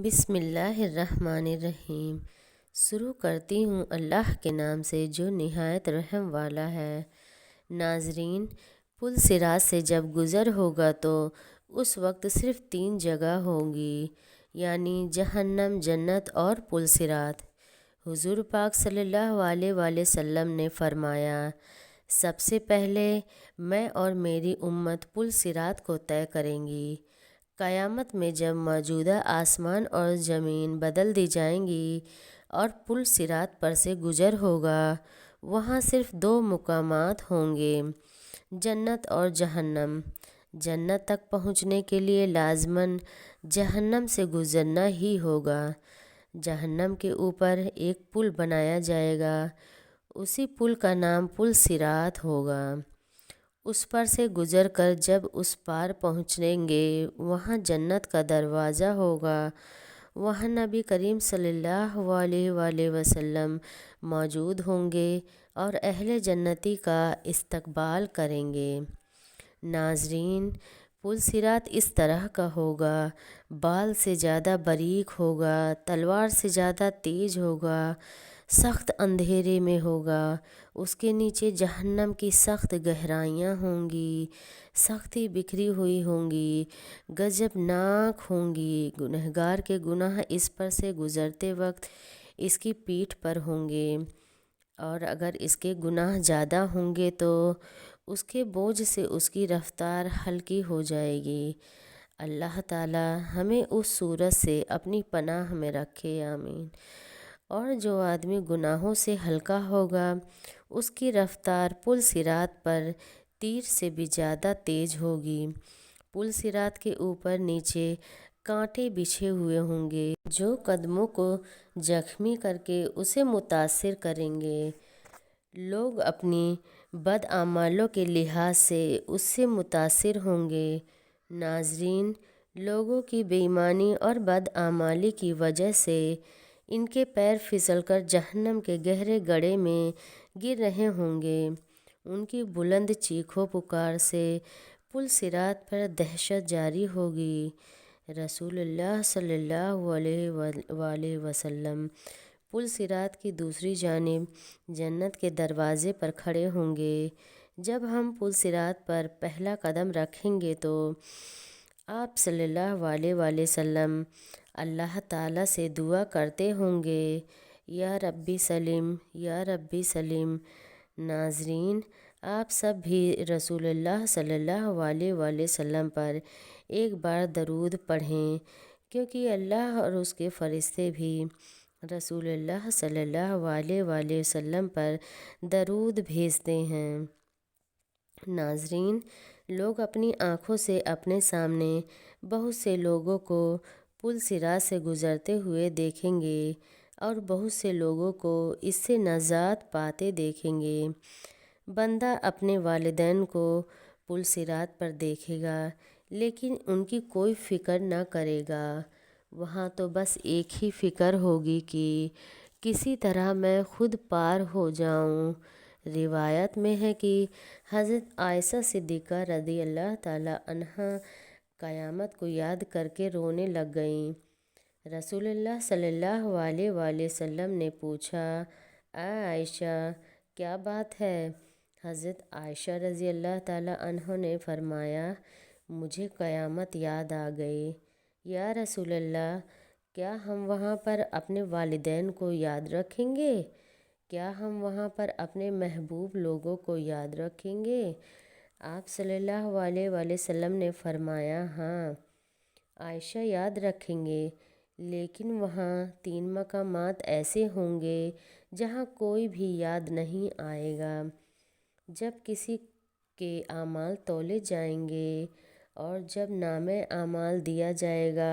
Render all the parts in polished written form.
بسم اللہ الرحمن الرحیم۔ شروع کرتی ہوں اللہ کے نام سے جو نہایت رحم والا ہے۔ ناظرین، پل صراط سے جب گزر ہوگا تو اس وقت صرف 3 جگہ ہوں گی، یعنی جہنم، جنت اور پل صراط۔ حضور پاک صلی اللہ علیہ وآلہ وسلم نے فرمایا، سب سے پہلے میں اور میری امت پل صراط کو طے کریں گی۔ قیامت میں جب موجودہ آسمان اور زمین بدل دی جائیں گی اور پل صراط پر سے گزر ہوگا، وہاں صرف 2 مقامات ہوں گے، جنت اور جہنم۔ جنت تک پہنچنے کے لیے لازماً جہنم سے گزرنا ہی ہوگا۔ جہنم کے اوپر ایک پل بنایا جائے گا، اسی پل کا نام پل صراط ہوگا۔ اس پر سے گزر کر جب اس پار پہنچیں گے، وہاں جنت کا دروازہ ہوگا، وہاں نبی کریم صلی اللہ علیہ وآلہ وسلم موجود ہوں گے اور اہل جنتی کا استقبال کریں گے۔ ناظرین، پل صراط اس طرح کا ہوگا، بال سے زیادہ باریک ہوگا، تلوار سے زیادہ تیز ہوگا، سخت اندھیرے میں ہوگا۔ اس کے نیچے جہنم کی سخت گہرائیاں ہوں گی، سختی بکھری ہوئی ہوں گی، غضبناک ہوں گی۔ گنہگار کے گناہ اس پر سے گزرتے وقت اس کی پیٹھ پر ہوں گے، اور اگر اس کے گناہ زیادہ ہوں گے تو اس کے بوجھ سے اس کی رفتار ہلکی ہو جائے گی۔ اللہ تعالی ہمیں اس صورت سے اپنی پناہ میں رکھے، آمین۔ اور جو آدمی گناہوں سے ہلکا ہوگا، اس کی رفتار پل صراط پر تیر سے بھی زیادہ تیز ہوگی۔ پل صراط کے اوپر نیچے کانٹے بچھے ہوئے ہوں گے جو قدموں کو زخمی کر کے اسے متاثر کریں گے۔ لوگ اپنی بداعمالوں کے لحاظ سے اس سے متاثر ہوں گے۔ ناظرین، لوگوں کی بے ایمانی اور بدعمالی کی وجہ سے ان کے پیر پھسل کر جہنم کے گہرے گڑھے میں گر رہے ہوں گے۔ ان کی بلند چیخ و پکار سے پل صراط پر دہشت جاری ہوگی۔ رسول اللہ صلی اللہ علیہ وآلہ وسلم پل صراط کی دوسری جانب جنت کے دروازے پر کھڑے ہوں گے۔ جب ہم پل صراط پر پہلا قدم رکھیں گے تو آپ صلی اللہ علیہ وآلہ وسلم اللہ تعالیٰ سے دعا کرتے ہوں گے، یا ربی سلم، یا ربی سلم۔ ناظرین، آپ سب بھی رسول اللہ صلی اللہ علیہ وآلہ وسلم پر ایک بار درود پڑھیں، کیونکہ اللہ اور اس کے فرشتے بھی رسول اللہ صلی اللہ علیہ وآلہ وسلم پر درود بھیجتے ہیں۔ ناظرین، لوگ اپنی آنکھوں سے اپنے سامنے بہت سے لوگوں کو پل صراط سے گزرتے ہوئے دیکھیں گے اور بہت سے لوگوں کو اس سے نجات پاتے دیکھیں گے۔ بندہ اپنے والدین کو پل صراط پر دیکھے گا لیکن ان کی کوئی فکر نہ کرے گا۔ وہاں تو بس ایک ہی فکر ہوگی کہ کسی طرح میں خود پار ہو جاؤں۔ روایت میں ہے کہ حضرت عائشہ صدیقہ رضی اللہ تعالی عنہا قیامت کو یاد کر کے رونے لگ گئیں۔ رسول اللہ صلی اللہ علیہ وآلہ وسلم نے پوچھا، اے عائشہ، کیا بات ہے؟ حضرت عائشہ رضی اللہ تعالی عنہا نے فرمایا، مجھے قیامت یاد آ گئی۔ یا رسول اللہ، کیا ہم وہاں پر اپنے والدین کو یاد رکھیں گے؟ کیا ہم وہاں پر اپنے محبوب لوگوں کو یاد رکھیں گے؟ آپ صلی اللہ علیہ وآلہ وسلم نے فرمایا، ہاں عائشہ، یاد رکھیں گے، لیکن وہاں 3 مقامات ایسے ہوں گے جہاں کوئی بھی یاد نہیں آئے گا۔ جب کسی کے اعمال تولے جائیں گے اور جب نامہ اعمال دیا جائے گا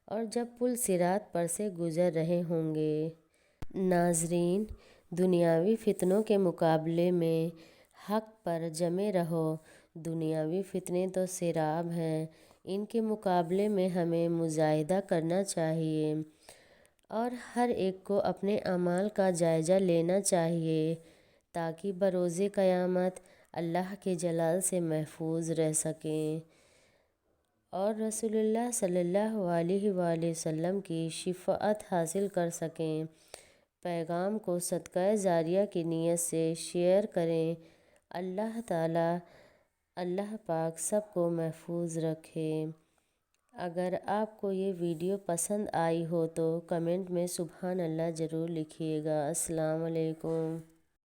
اور جب پل صراط پر سے گزر رہے ہوں گے۔ ناظرین، دنیاوی فتنوں کے مقابلے میں حق پر جمے رہو۔ دنیاوی فتنے تو سیراب ہیں، ان کے مقابلے میں ہمیں مجاہدہ کرنا چاہیے اور ہر ایک کو اپنے اعمال کا جائزہ لینا چاہیے تاکہ بروز قیامت اللہ کے جلال سے محفوظ رہ سکیں۔ اور رسول اللہ صلی اللہ علیہ وآلہ وسلم کی شفاعت حاصل کر سکیں۔ پیغام کو صدقہ جاریہ کی نیت سے شیئر کریں۔ اللہ پاک سب کو محفوظ رکھے۔ اگر آپ کو یہ ویڈیو پسند آئی ہو تو کمنٹ میں سبحان اللہ ضرور لکھیے گا۔ السلام علیکم۔